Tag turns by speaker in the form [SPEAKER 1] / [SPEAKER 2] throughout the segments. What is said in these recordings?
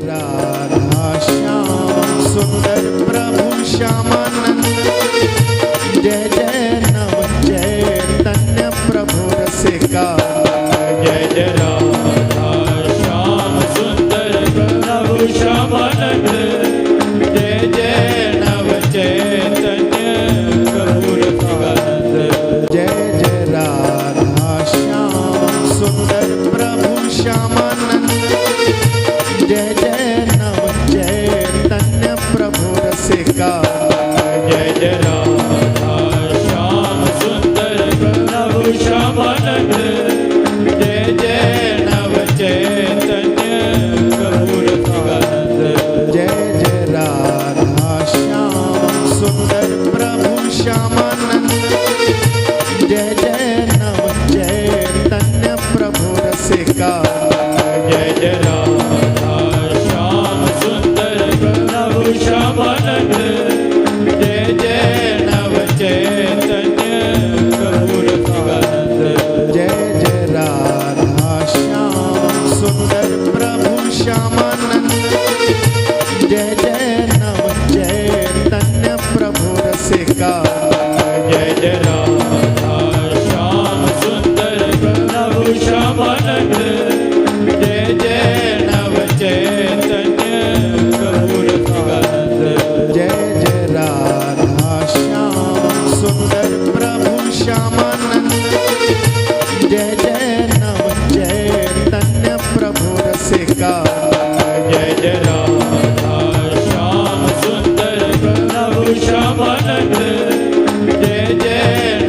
[SPEAKER 1] राधा श्याम सुंदर प्रभु श्यामानंद। जय जय नव चैतन्य प्रभु रसिका।
[SPEAKER 2] जय जय राधा श्याम सुंदर प्रभु श्यामानंद। जय जय नव चैतन्य प्रभु रसिकानंद।
[SPEAKER 1] जय जय राधा श्याम सुंदर प्रभु श्यामानंद। जय जय नव चैतन्य प्रभु रसिका।
[SPEAKER 2] जय जय राधा श्याम सुंदर प्रभु श्यामानंद। जय जय नव चैतन्य प्रभु रसिकानंद।
[SPEAKER 1] जय जय राधा श्याम सुंदर प्रभु श्यामानंद। जय जय नव चैतन्य प्रभु रसिका।
[SPEAKER 2] जय जय राधा श्याम सुंदर प्रभु श्यामानंद। जय जय नव चैतन्य प्रभु रसिकानंद।
[SPEAKER 1] जय जय राधा श्याम सुंदर प्रभु श्यामानंद। जय जय नव चैतन्य प्रभु रसिका।
[SPEAKER 2] जय जय राधा श्याम सुंदर प्रभु श्यामानंद। जय जय नव चैतन्य प्रभु रसिकानंद।
[SPEAKER 1] जय जय राधा श्याम सुंदर प्रभु श्यामानंद। जय जय नव चैतन्य प्रभु रसिका।
[SPEAKER 2] जय जय राधा श्याम सुंदर प्रभु श्यामानंद। जय जय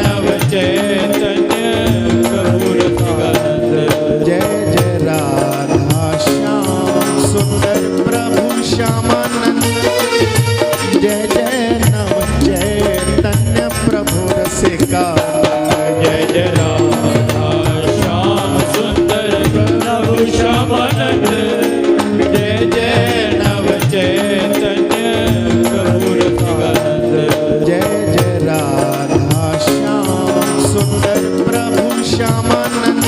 [SPEAKER 2] नव चैतन्य प्रभु रसिकानंद।
[SPEAKER 1] जय जय राधा श्याम सुंदर प्रभु श्यामानंद। जय जय नव चैतन्य प्रभु रसिका।
[SPEAKER 2] जय जय राधा श्याम सुंदर प्रभु श्यामानंद। जय जय नव चैतन्य प्रभु रसिकानंद।
[SPEAKER 1] जय जय राधा श्याम सुंदर प्रभु श्यामानंद।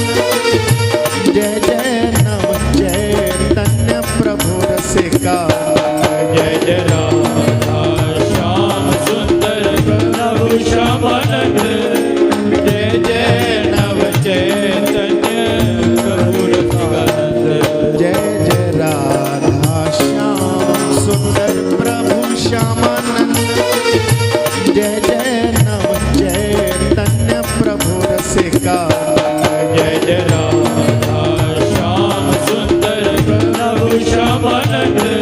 [SPEAKER 1] जय जय नव चैतन्य प्रभु रसिका।
[SPEAKER 2] जय जय राधा श्याम सुंदर प्रभु श्यामानंद। जय जय नव चैतन्य प्रभु रसिकानंद।
[SPEAKER 1] जय जय राधा श्याम सुंदर प्रभु श्यामानंद। जय जय नव चैतन्य प्रभु रसिका।
[SPEAKER 2] जय जय राधा श्याम सुंदर प्रभु श्यामानंद।